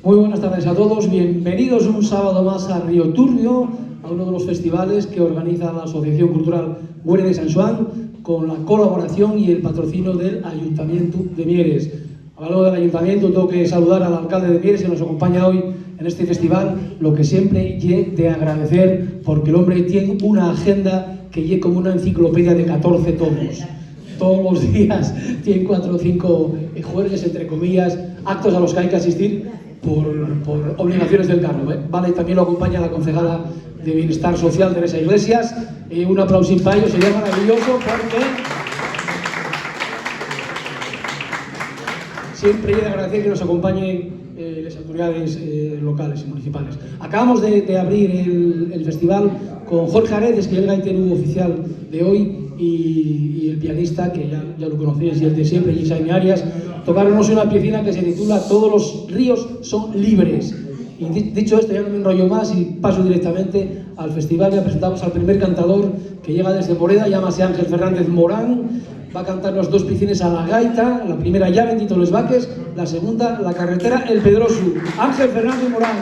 Muy buenas tardes a todos, bienvenidos un sábado más a Río Turbio, a uno de los festivales que organiza la Asociación Cultural Güell de Sant Joan, con la colaboración y el patrocinio del Ayuntamiento de Mieres. Hablando del Ayuntamiento, tengo que saludar al alcalde de Mieres que nos acompaña hoy en este festival, lo que siempre he de agradecer, porque el hombre tiene una agenda que es como una enciclopedia de 14 tomos. Todos los días tiene 4 o 5 jueves, entre comillas, actos a los que hay que asistir por obligaciones del cargo. Vale, también lo acompaña la concejala de Bienestar Social, Teresa Iglesias. Un aplauso para ellos, sería maravilloso porque siempre he de agradecer que nos acompañen las autoridades locales y municipales. Acabamos de abrir el festival con Jorge Aredes, que es el gaitero oficial de hoy, y el pianista, que ya lo conocéis, y el de siempre, y Jaime Arias, tocaronnos una piecina que se titula Todos los ríos son libres. Y dicho esto, ya no me enrollo más y paso directamente al festival. Ya presentamos al primer cantador que llega desde Moreda, llámase Ángel Fernández Morán. Va a cantarnos 2 piecines a la gaita, la primera Ya bendito los vaques, la segunda La carretera El Pedroso. Ángel Fernández Morán.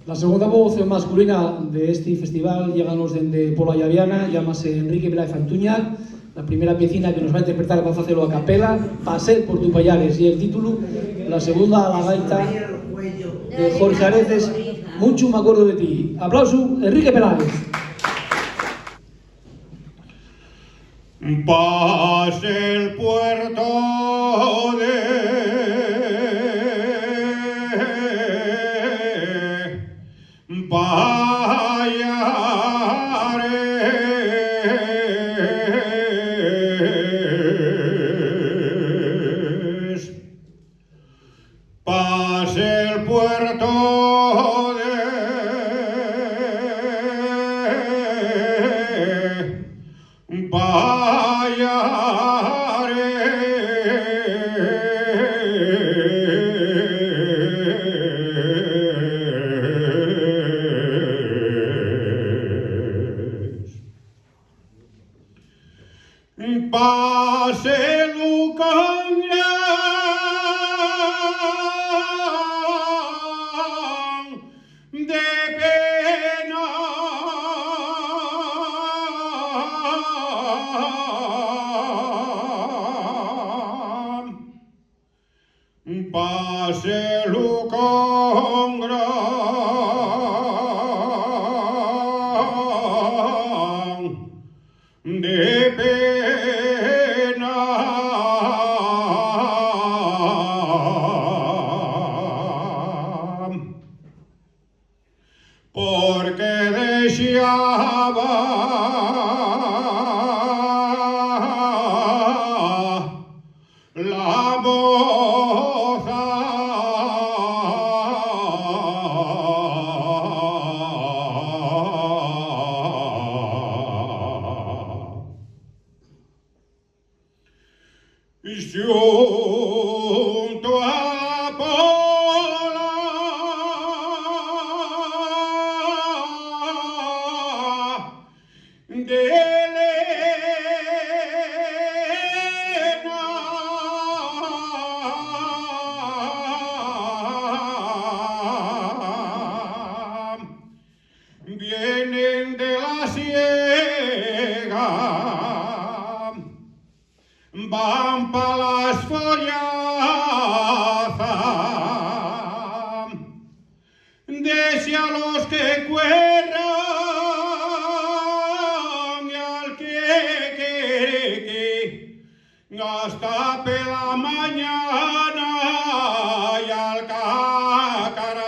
La segunda voz masculina de este festival lléganos desde Pola Llaviana, llámase Enrique Peláez Antuña. La primera piecina que nos va a interpretar va a hacerlo a capela, Pasé por tu Pallares, y el título. La segunda a la gaita de Jorge Areces, Mucho me acuerdo de ti. Aplauso, Enrique Peláez. Pase el puerto de Pallares. Pase el puerto de Pallares. Pase Lucan de pena, pase Lucan de pena, porque deseaba la moza junto a Pola de Elena, vienen de la siega, van pa las follazas, desea los que cuerran y al que gasta pe la mañana y al cacaraca.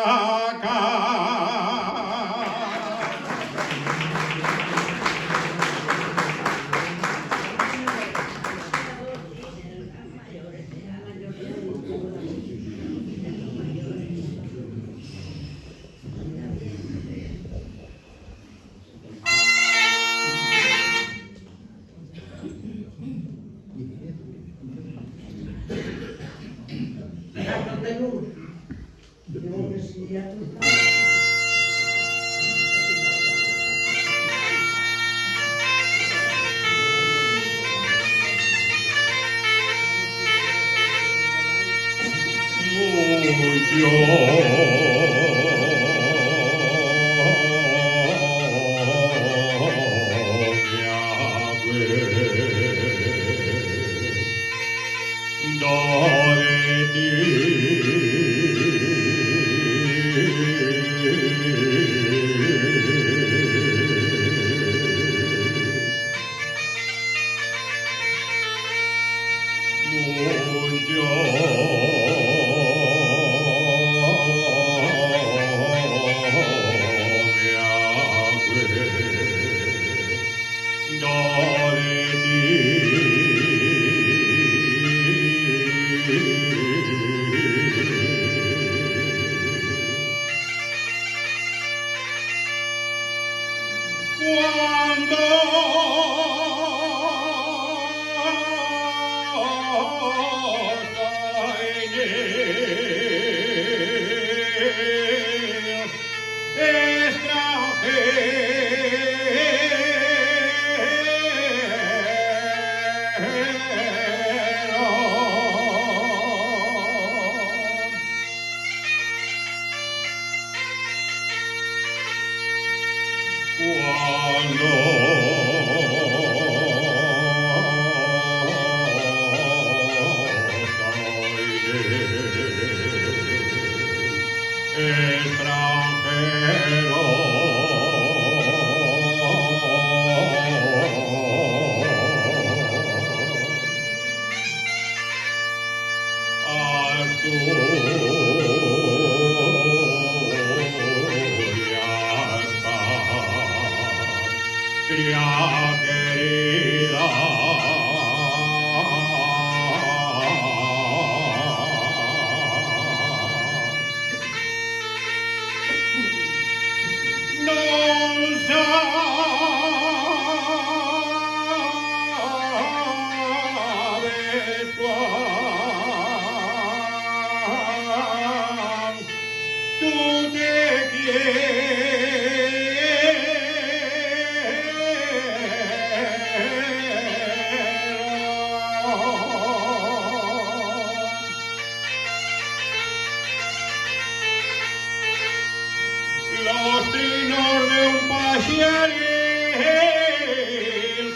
Los trinos de un pajaril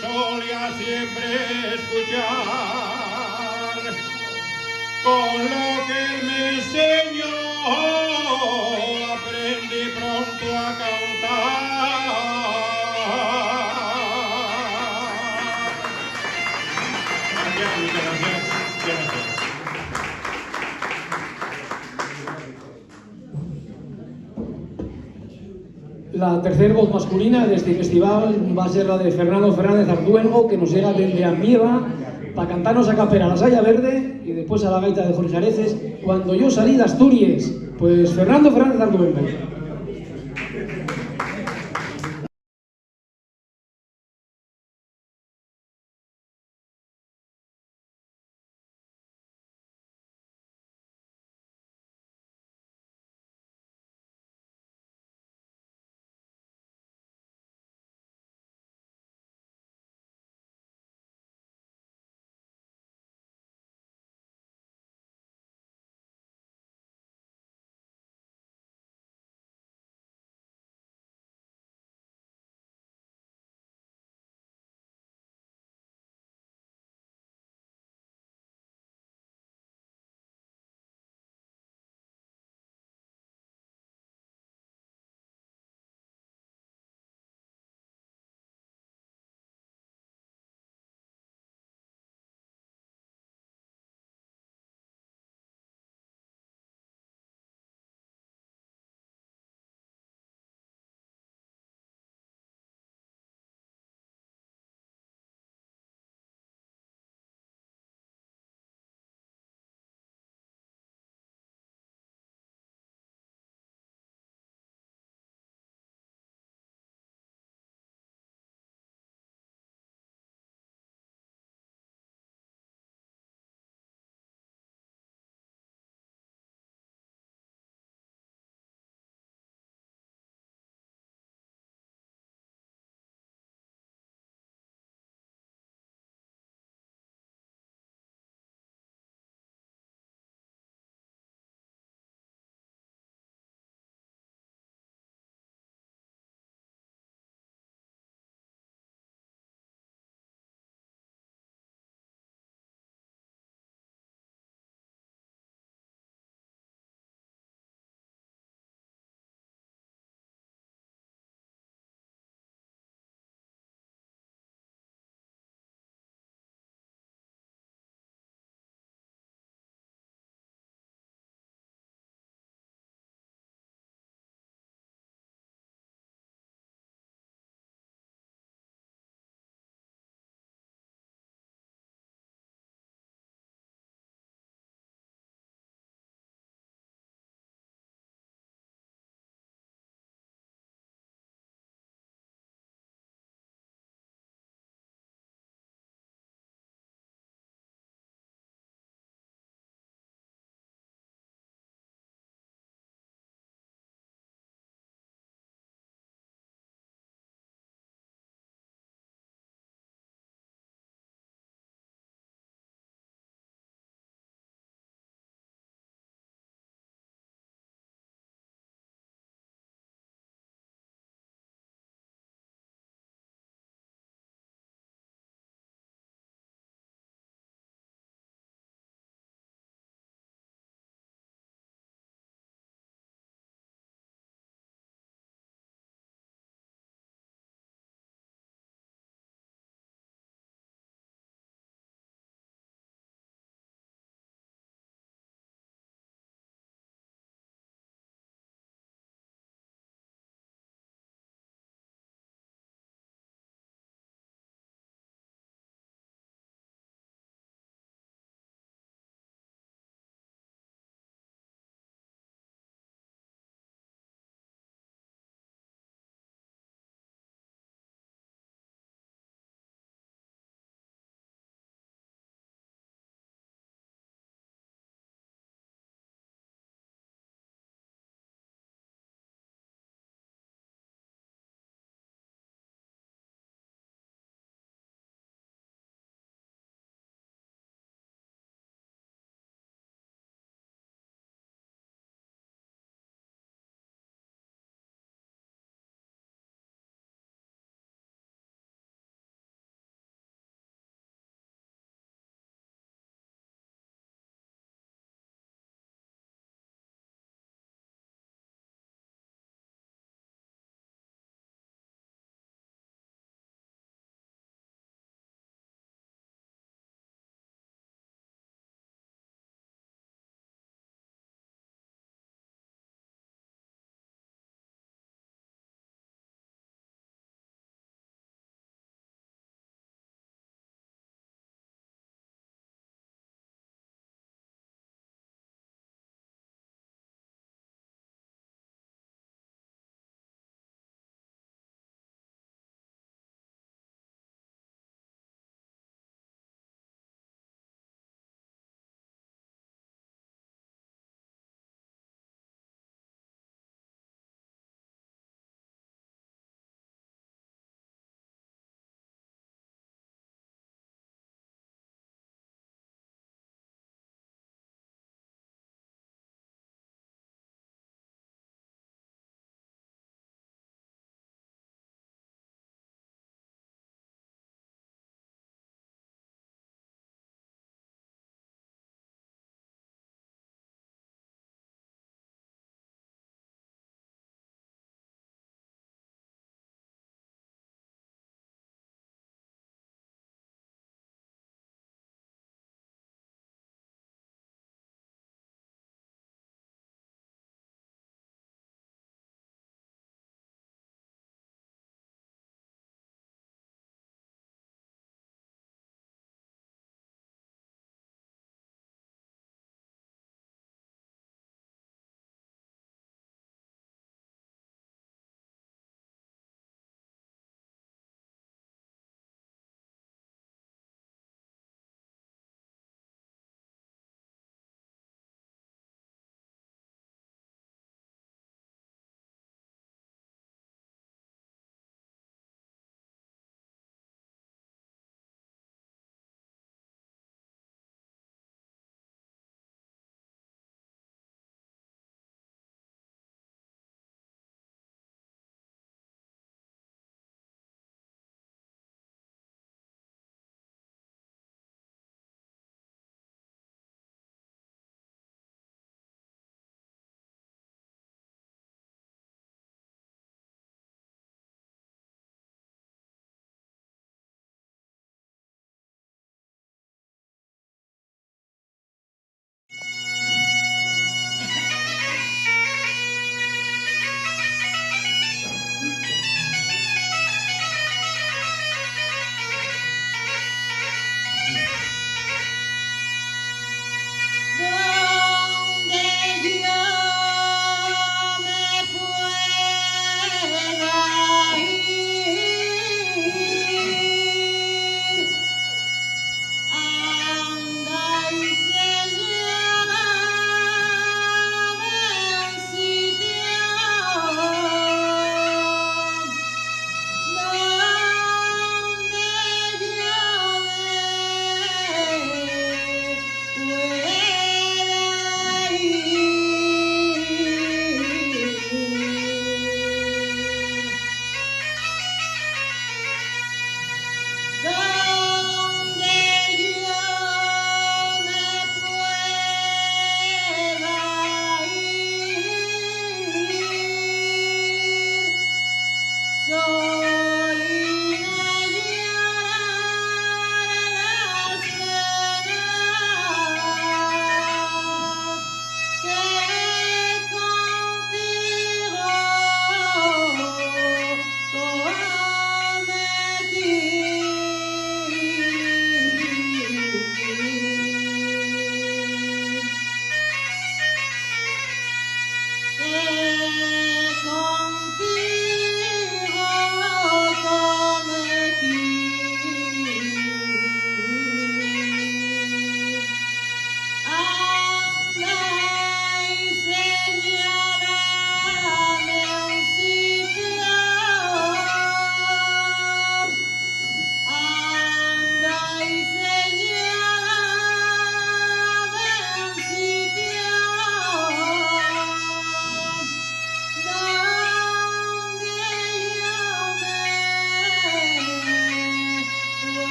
solía siempre escuchar, con lo que él me enseñó aprendí pronto a cantar. Gracias, muchas gracias. Gracias. La tercera voz masculina de este festival va a ser la de Fernando Fernández Arduengo, que nos llega desde Ambieva para cantarnos a capela La Saya Verde y después a la gaita de Jorge Areces, Cuando yo salí de Asturias. Pues Fernando Fernández Arduengo.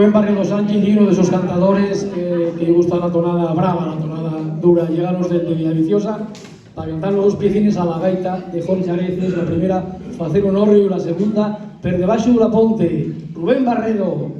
Rubén Barredo Sánchez y uno de esos cantadores que gusta la tonada brava, la tonada dura. Lleganos desde Villaviciosa para cantar los dos piecines a la gaita de Jorge Areces, la primera Facer un Horrio y la segunda Per debaixo la ponte. Rubén Barredo.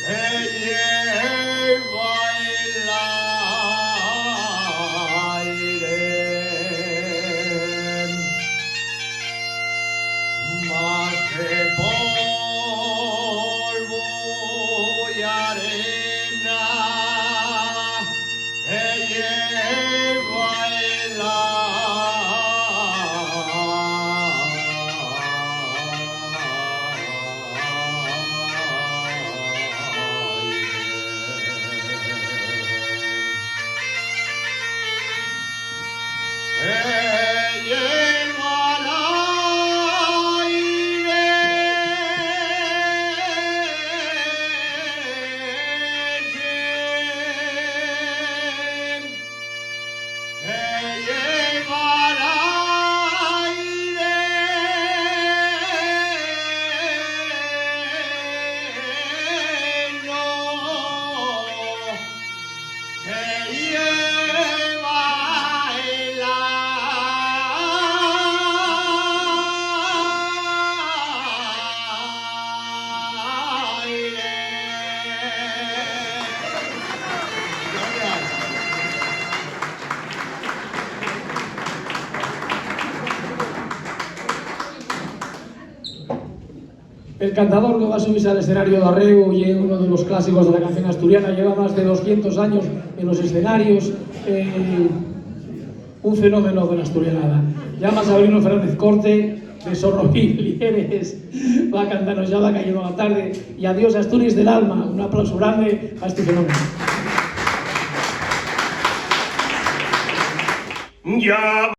que lleva el aire, más que polvo y arena que lleva el El cantador que va a subirse al escenario de Arreu y es uno de los clásicos de la canción asturiana, lleva más de 200 años en los escenarios, un fenómeno de la asturianada. Llama Sabrino Fernández Corte, de Sorroquí, Lieres, va a cantarnos Ya va cayendo la tarde y adiós Asturias del alma. Un aplauso grande a este fenómeno. Ya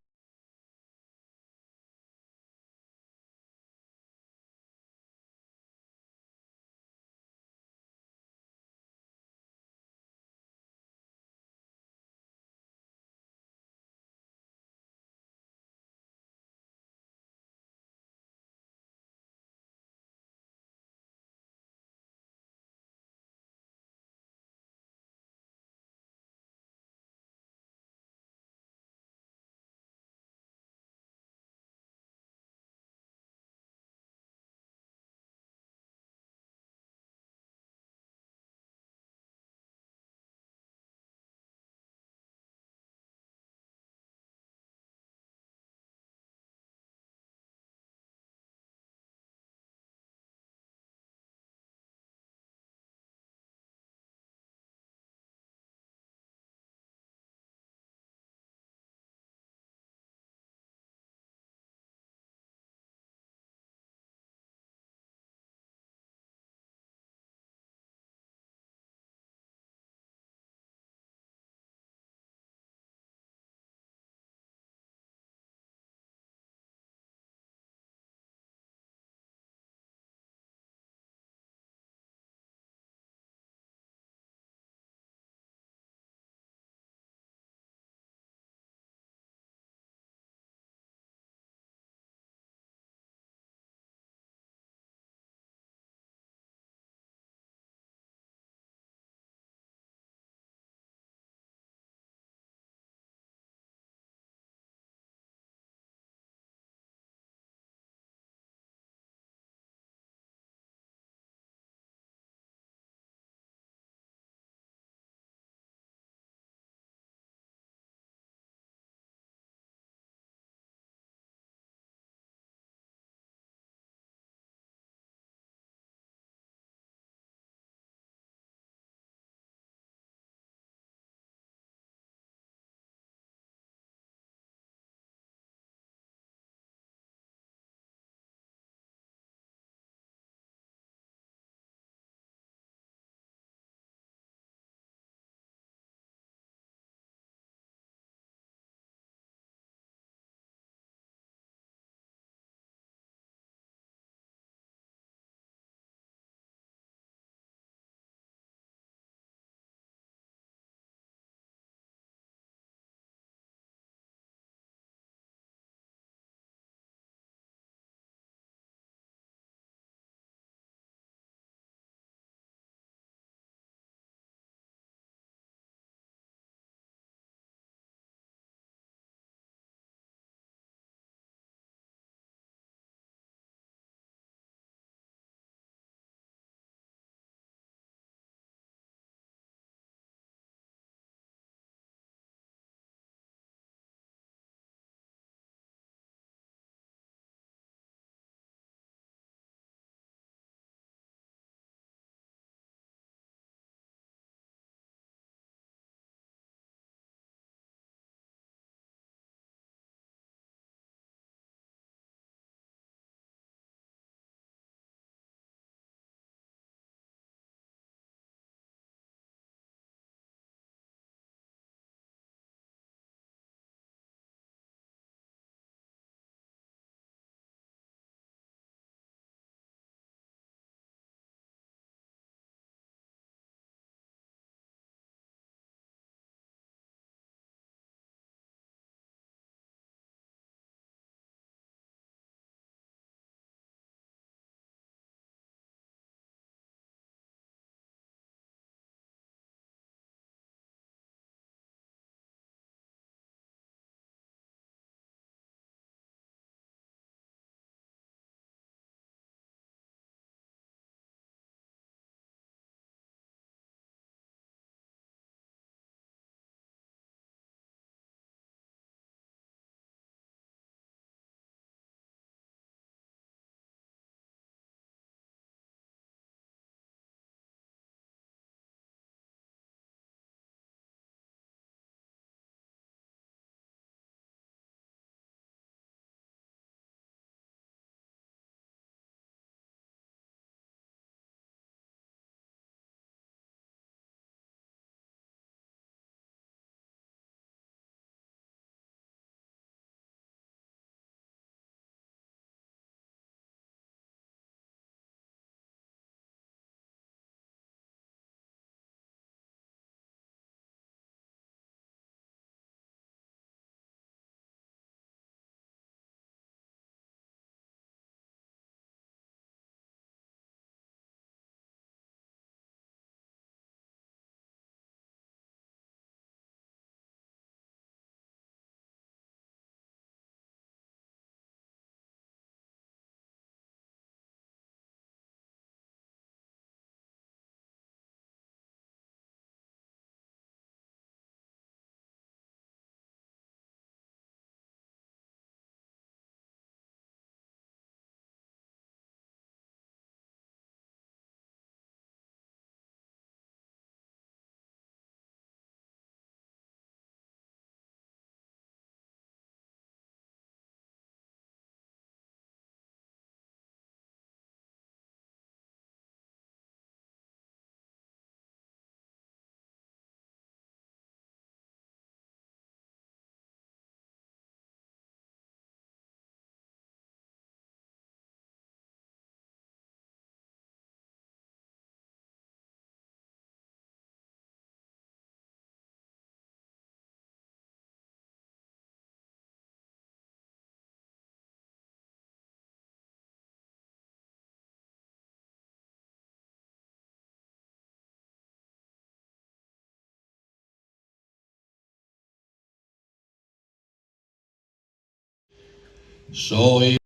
Soy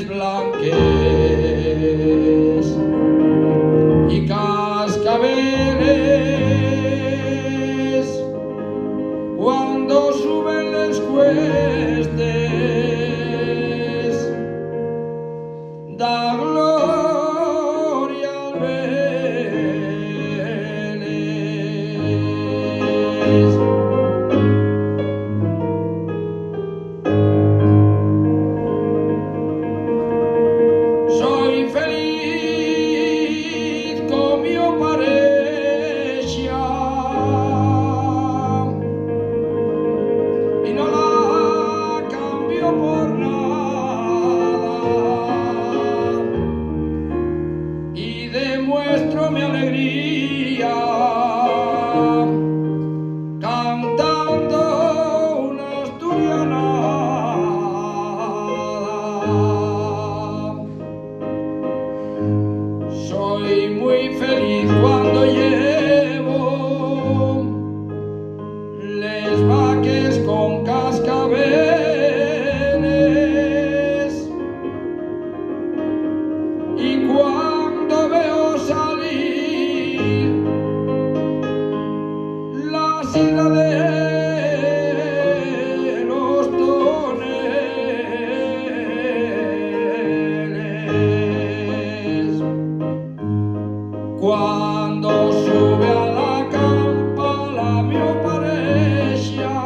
melenes blanques y cascabeles cuando suben las cuestes da gloria al Vélez. Soy feliz con mi pareja y no la cambio por nada, y demuestro mi alegría cantando una asturianada. Soy muy feliz cuando llevo les vaques con cascabeles y cuando veo salir la isla de los toneles. Cuando sube a la campa la mi pareja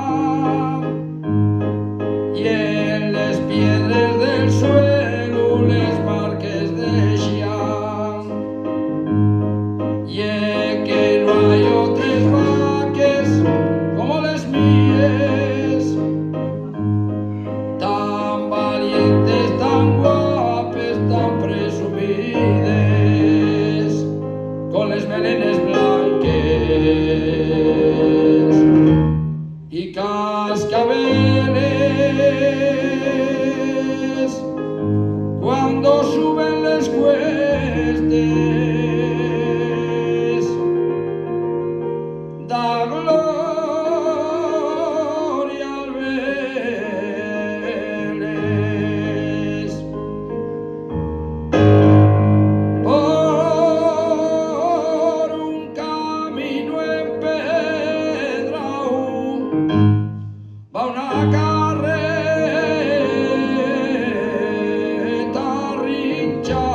y en les piedras del suelo les marques deixan, y que no hay otras vaques como les mies, tan valientes, tan guapes, tan presumides, con les melenes blanques y cascabeles cuando suben las cuestes da gloria al Vélez. Por un camino empedrado va una carreta rinchada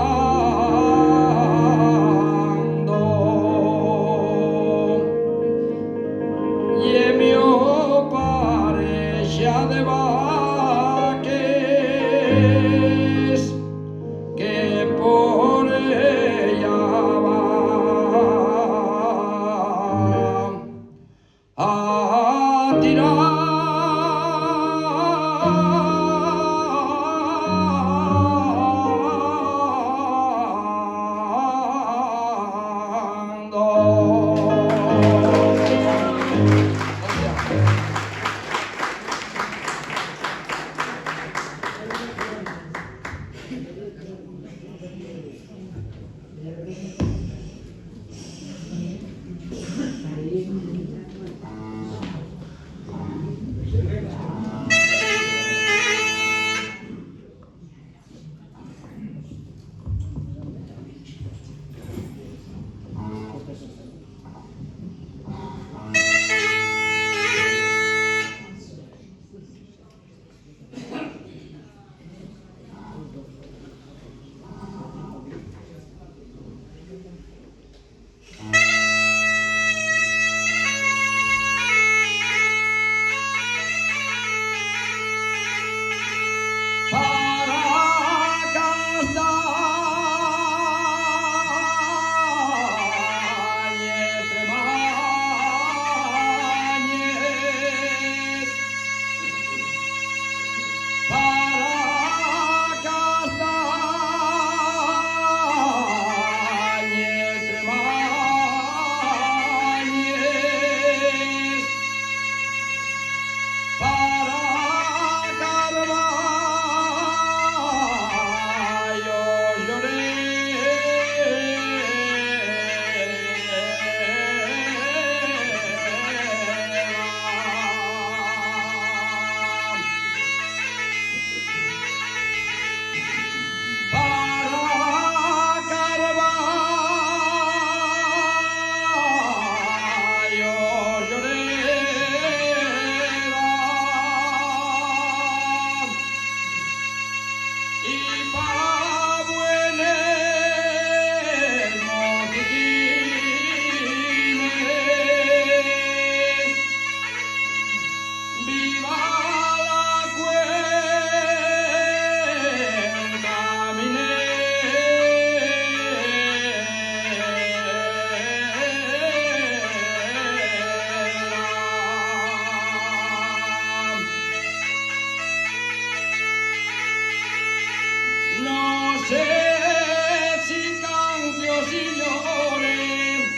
dances y cantos y llores,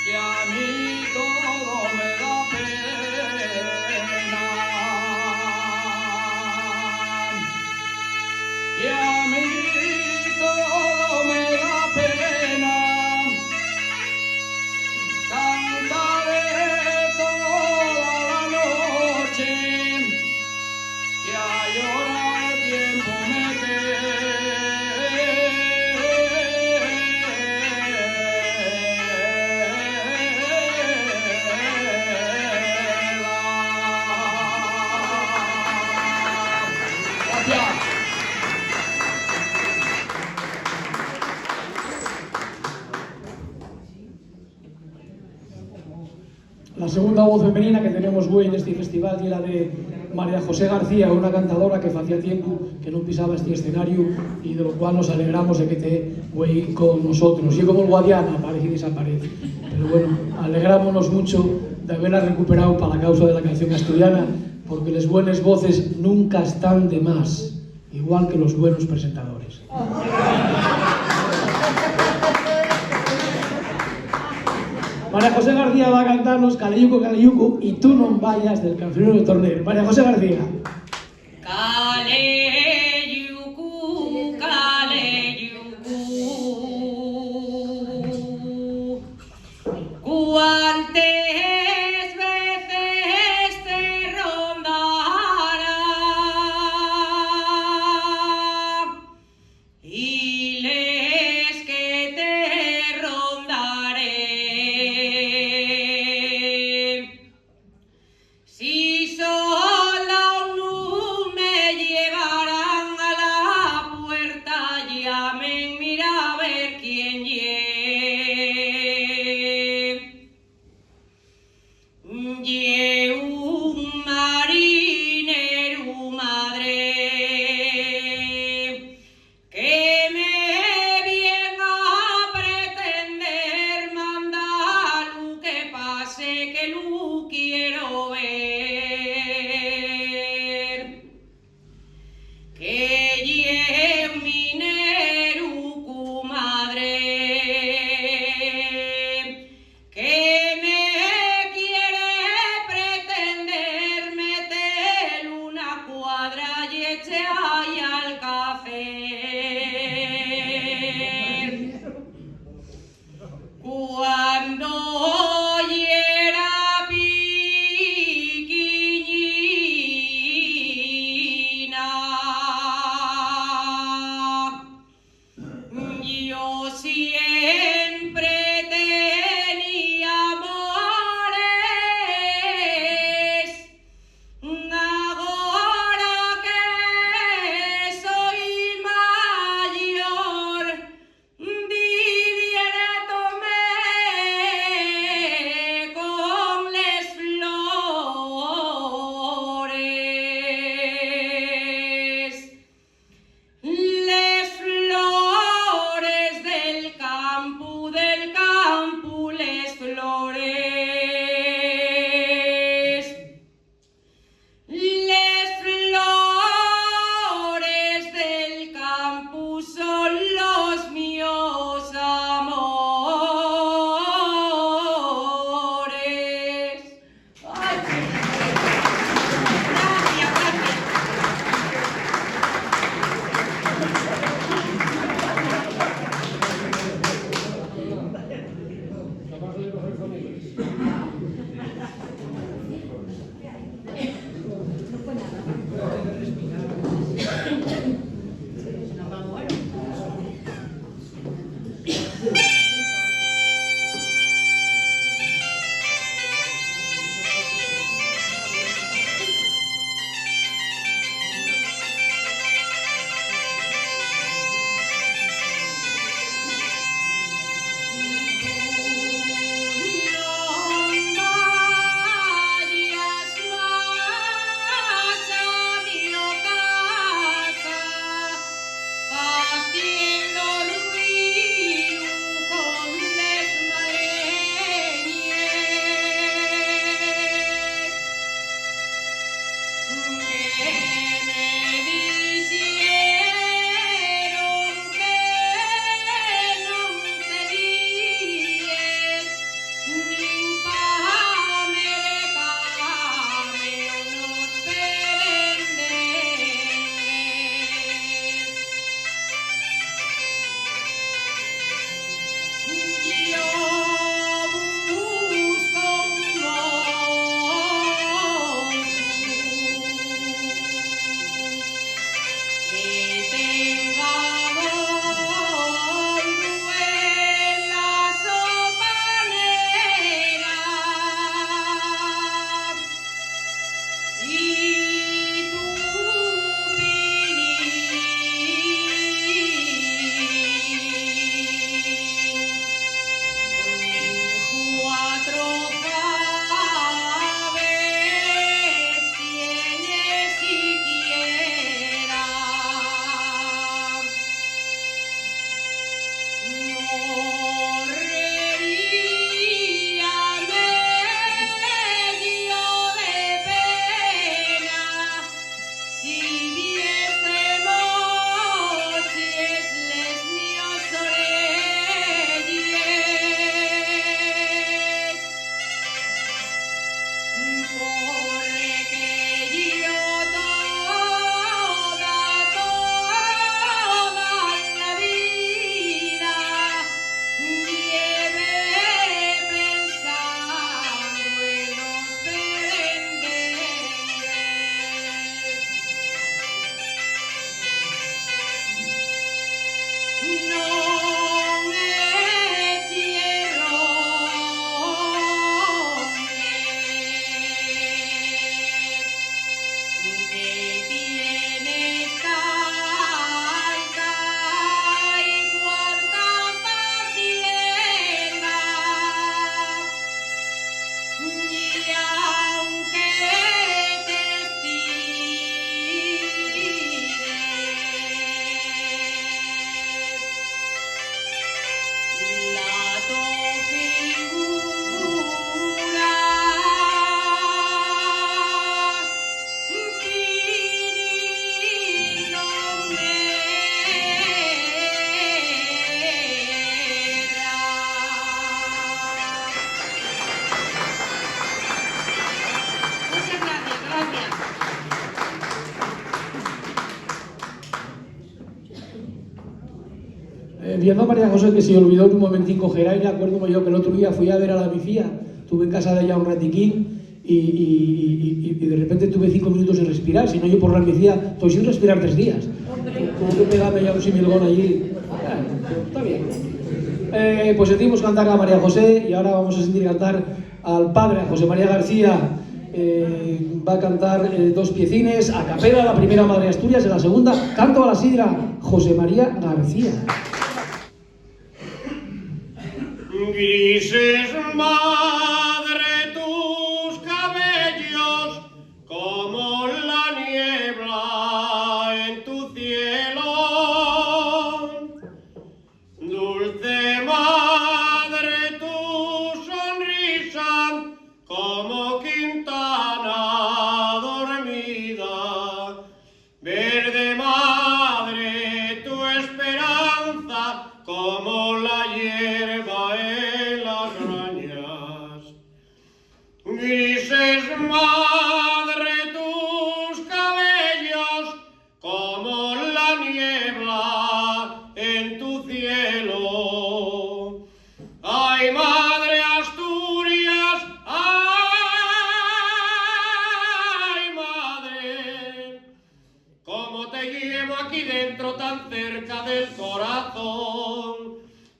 que a mí todo me da pena, que a mí todo me da pena. Cantaré toda la noche, que a llorar tiempo me queda. Gracias. La segunda voz femenina que tenemos hoy en este festival é la de María José García, unha cantadora que facía tiempo que non pisaba este escenario e de lo cual nos alegramos de que te hoy con nosotros. E como el Guadiana aparece y desaparece. Pero bueno, alegrámonos mucho de haberla recuperado para la causa de la canción asturiana, porque las buenas voces nunca están de más, igual que los buenos presentadores. María José García va a cantarnos Caleyuco, Caleyuco y tú no vayas del cancionero de Tornero. María José García. Caleyucu, Caleyucu, cuántas veces te rondará y les que te rondaré. Si sola un Viendo a María José que se olvidó en un momentico Geraina, acuerdo yo que el otro día fui a ver a la Micía, estuve en casa de ella un ratiquín y de repente tuve 5 minutos sin respirar, si no yo por la Micía estoy sin respirar 3 días. Como que pegame ya un similgón allí. Está bien. Pues sentimos cantar a María José y ahora vamos a sentir cantar al padre, a José María García. Va a cantar 2 piecines, a capela, la primera Madre Asturias, y la segunda, Canto a la Sidra, José María García. Grises, madre, tus cabellos como la niebla en tu cielo. Dulce madre, tu sonrisa como quintana dormida. Verde madre, tu esperanza como la hierba en las grañas. Grises, madre, tus cabellos como la niebla en tu cielo. Ay, madre Asturias, ay, madre, cómo te llevo aquí dentro tan cerca del corazón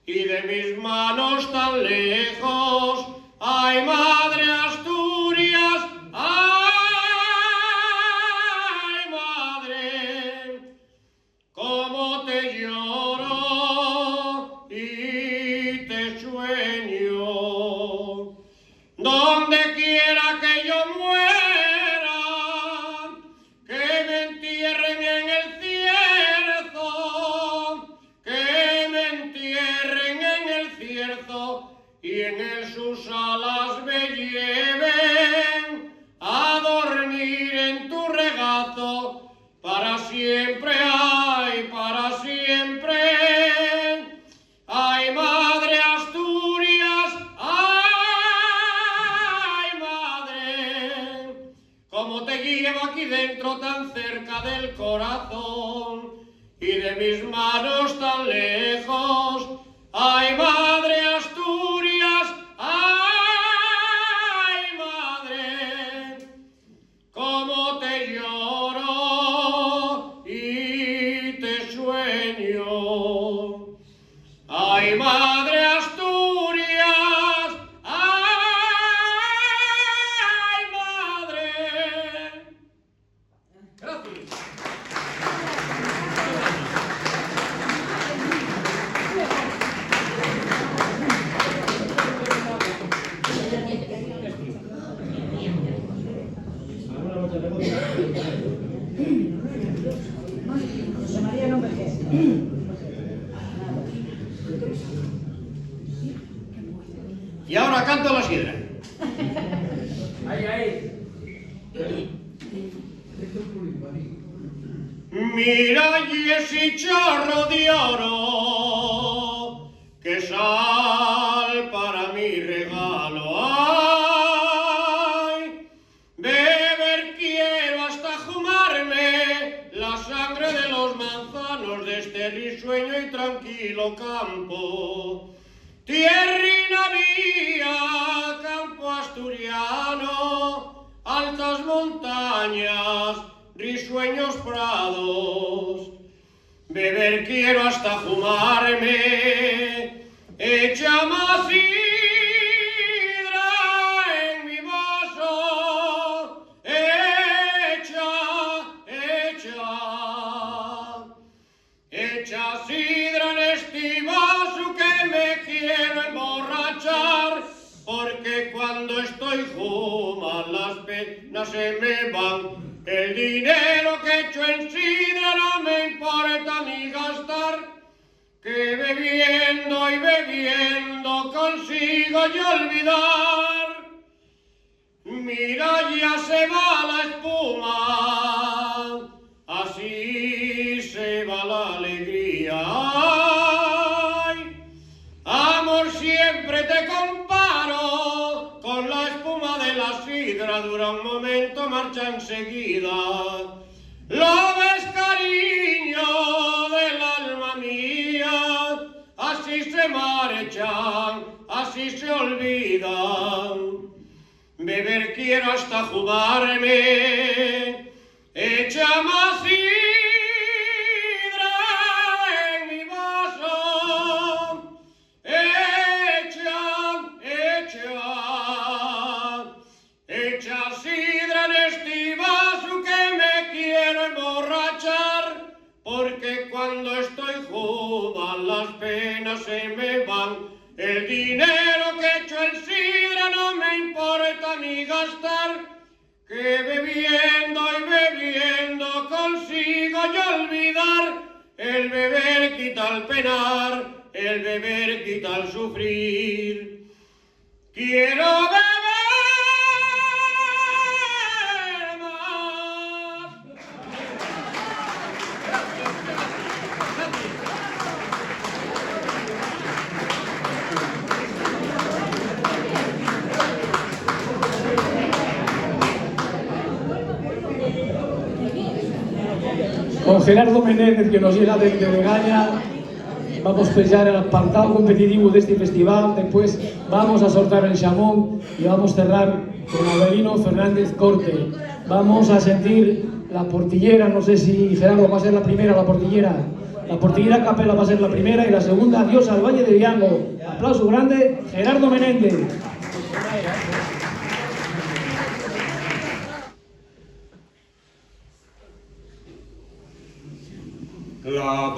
y de mis manos tan lejos. Ay, madre Asturias, ay, madre, cómo te lloro y te sueño. Donde quiera que yo muera, que me entierren en el cierzo, que me entierren en el cierzo y en el sus alas me lleven a dormir en tu regazo para siempre, ay, para siempre. Ay, madre Asturias, ay, madre, cómo te llevo aquí dentro tan cerca del corazón y de mis manos tan lejos. Ay, madre Asturias, ay, madre, cómo te lloro y te sueño. Ay, madre Asturias, ay, madre. Gracias. José María no envejece. Y ahora canto a la sidra. Mira y ese chorro de oro que sal para mi regalo. Ay, beber quiero hasta fumarme la sangre de los manzanos de este risueño y tranquilo campo. Tierrina mía, campo asturiano, altas montañas, risueños prados. Beber quiero hasta fumarme, echa más sidra en mi vaso, echa sidra en este vaso que me quiero emborrachar, porque cuando estoy juma las penas se me van. El dinero que echo en sidra no me importa ni gastar, que bebiendo y bebiendo consigo yo olvidar. Mira, ya se va la espuma, así se va la alegría. Ay, amor, siempre te comparo con la espuma de la sidra, dura un momento, marcha enseguida. Lo ves, cariño del alma mía, así se olvidan. Beber quiero hasta jugarme, echa más sidra en mi vaso, echa sidra en este vaso que me quiero emborrachar, porque cuando estoy junto las penas se me van. El dinero que echo en sidra no me importa ni gastar, que bebiendo y bebiendo consigo yo olvidar. El beber quita el penar, el beber quita el sufrir. Quiero beber más. Con Gerardo Menéndez, que nos llega desde Begaña, vamos a pelear el apartado competitivo de este festival. Después vamos a soltar el chamón y vamos a cerrar con Avelino Fernández Corte. Vamos a sentir la portillera, no sé si Gerardo va a ser la primera, la portillera capela va a ser la primera y la segunda, Adiós al Valle de Viango. Aplauso grande, Gerardo Menéndez. La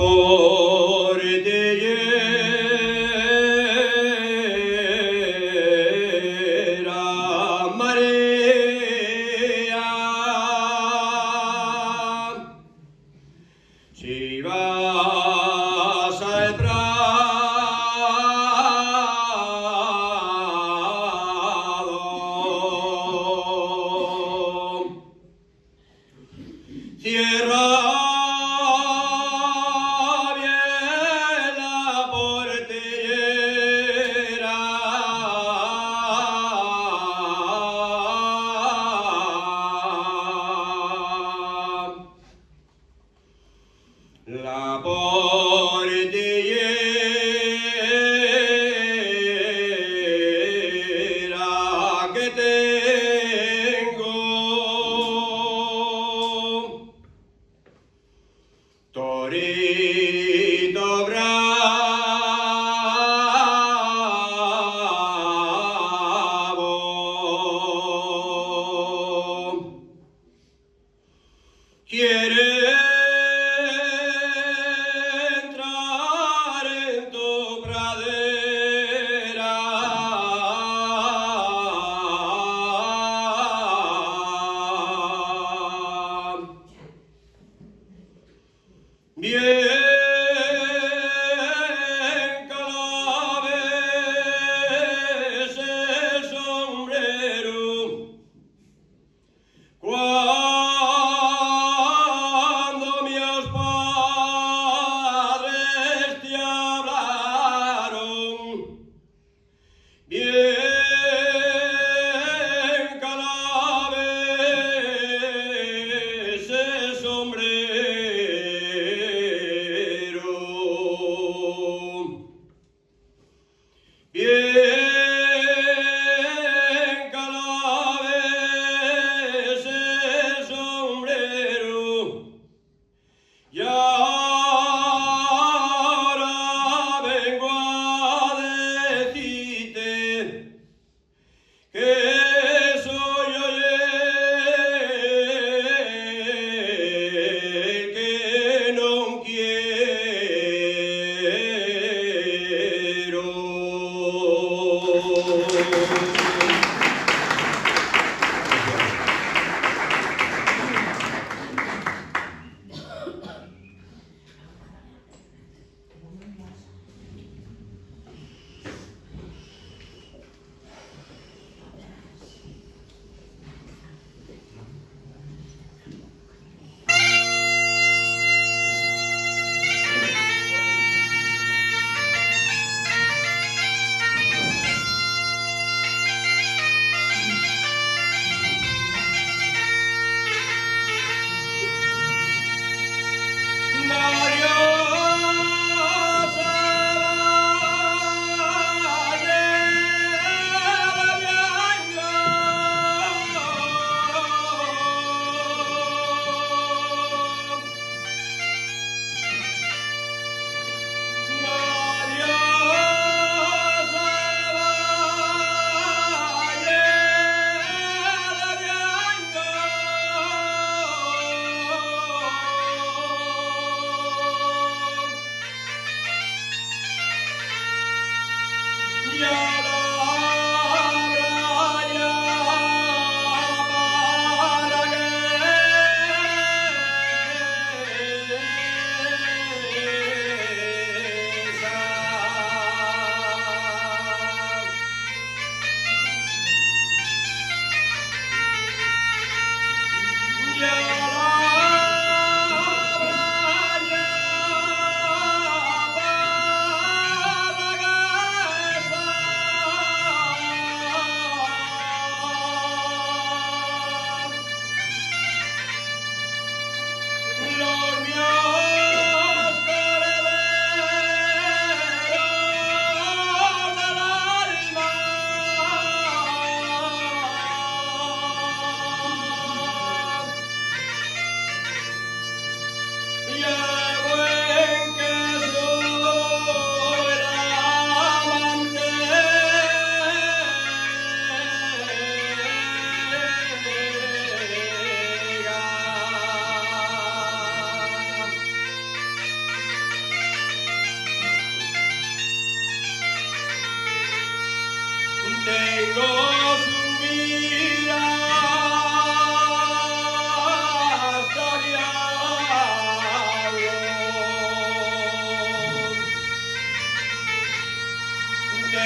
portillera María, si vas al prado, cierra bien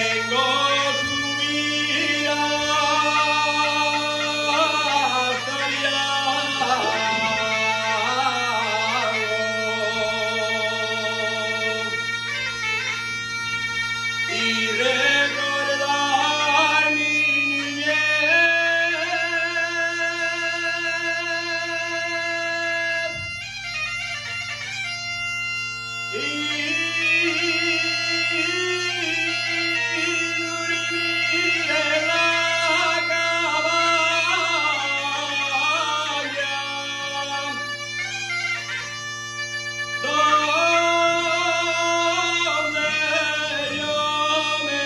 vengo subir hasta Riago y recordar mi niñez y dormir en la cabaña donde yo me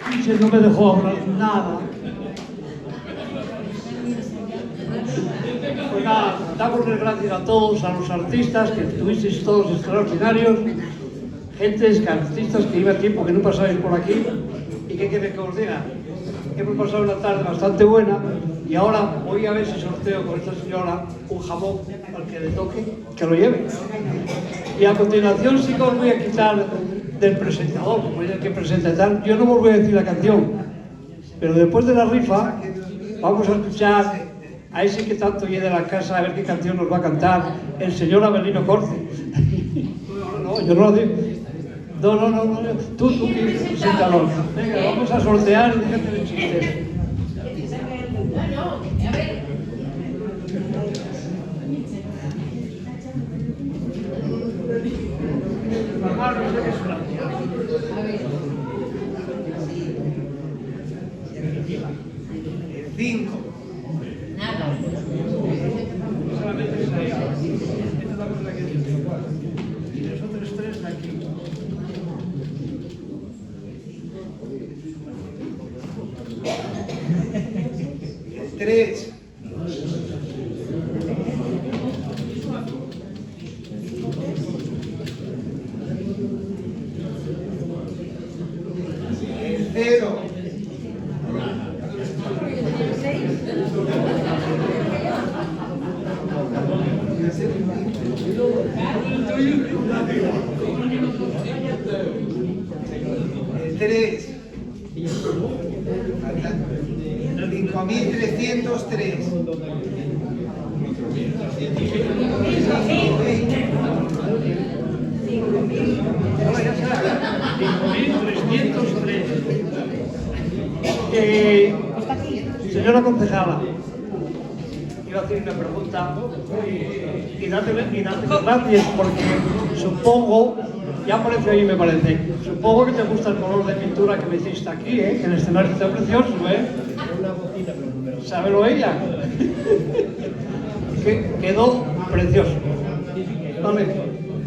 Sánchez no me dejó hablar nada. Pues nada, damos las gracias a todos, a los artistas, que estuvisteis todos extraordinarios, artistas que iba tiempo que no pasabais por aquí, y que quiere que os diga, hemos pasado una tarde bastante buena, y ahora voy a ver si sorteo con esta señora un jamón al que le toque, que lo lleve. Y a continuación sí que os voy a quitar del presentador, como es el que presenta y tal. Yo no os voy a decir la canción, pero después de la rifa vamos a escuchar a ese que tanto viene de la casa, a ver qué canción nos va a cantar el señor Avelino Corte. No, yo no lo digo. No, tú que presentador. Venga, vamos a sortear y déjate de chistes. Cinco. Solamente es ahí. Esta es la cosa que dice. Y los otros tres de aquí. Tres. Cero. Tres. 5.303. 5.303. Señora concejala, iba a hacer una pregunta y date gracias porque supongo, ya aparece ahí me parece, supongo que te gusta el color de pintura que me hiciste aquí, que el escenario está precioso, ¿Sábelo ella? Que quedó precioso. Vale,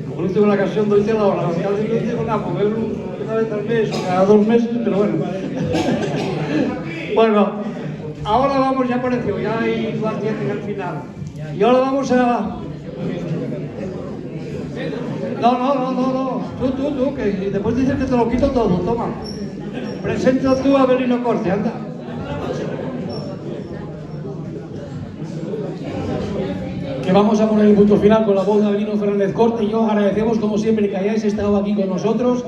como no tengo la canción doy la hora, casi no digo nada, porque una vez al mes o cada 2 meses, pero bueno. Bueno, ahora vamos, ya apareció, ya hay las 10 al final. Y ahora vamos a... No, tú, que después dices que te lo quito todo, toma. Presenta tú a Avelino Corte, anda. Que vamos a poner el punto final con la voz de Avelino Fernández Corte y os agradecemos como siempre que hayáis estado aquí con nosotros.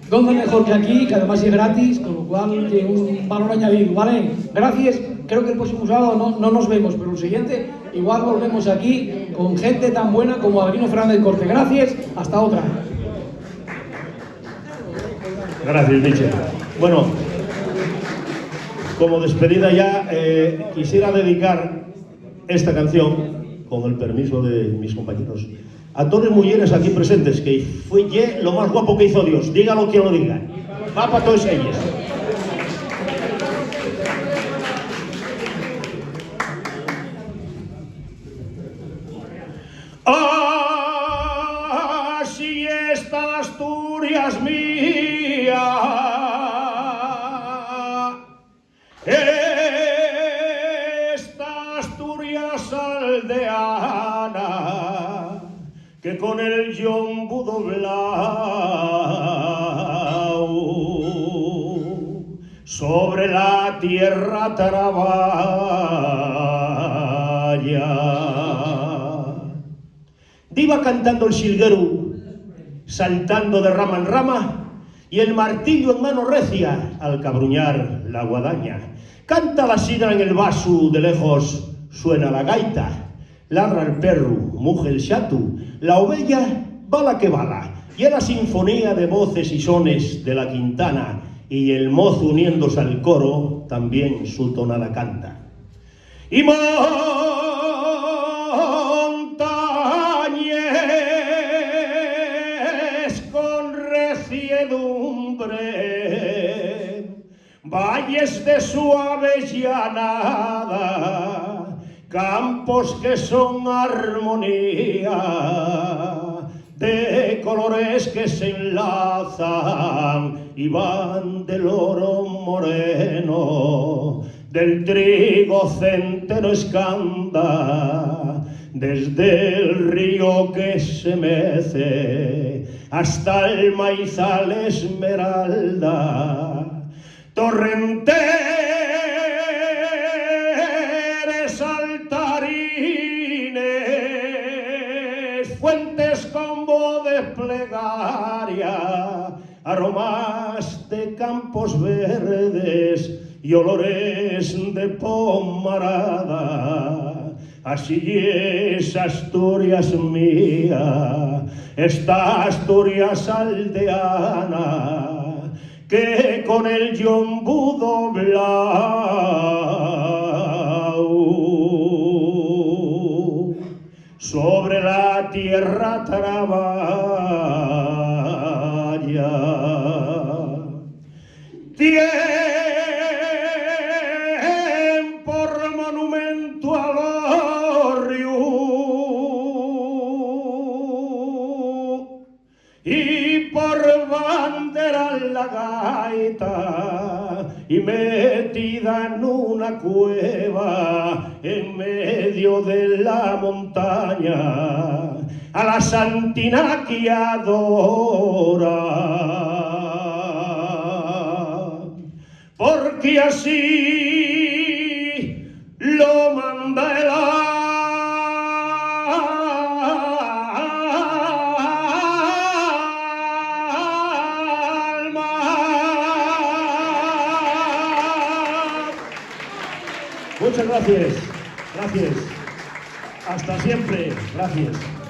¿Dónde mejor que aquí? Que además es gratis, con lo cual tiene un valor añadido, ¿vale? Gracias, creo que el próximo sábado no nos vemos, pero el siguiente igual volvemos aquí con gente tan buena como Avelino Fernández Corte. Gracias, hasta otra. Gracias, Michel. Bueno, como despedida ya, quisiera dedicar esta canción, con el permiso de mis compañeros, a todas las mujeres aquí presentes, que fue lo más guapo que hizo Dios, dígalo quien lo diga. Va para todas ellas. Así está Asturias mía, esta Asturias aldeana, que con el yombo doblao sobre la tierra traballa. Diva cantando el silguero, saltando de rama en rama, y el martillo en mano recia al cabruñar la guadaña. Canta la sidra en el vaso, de lejos suena la gaita, ladra el perro, muge el xatu, la ovella bala que bala, y la sinfonía de voces y sones de la quintana, y el mozo uniéndose al coro también su tonada canta. Y montañes con reciedumbre, valles de suave llanada, campos que son armonía de colores que se enlazan y van del oro moreno, del trigo centeno escanda, desde el río que se mece hasta el maizal esmeralda, torrenteres, altarines, fuentes con voz de plegaria, aromas de campos verdes y olores de pomarada. Así es Asturias mía, esta Asturias aldeana, que con el yombo doblao sobre la tierra traballa. Tiempo por monumento al orrio y por bandera la gaita, y metida en una cueva en medio de la montaña, a la santina que adora, porque así lo manda el alma. Muchas gracias, gracias. Hasta siempre, gracias.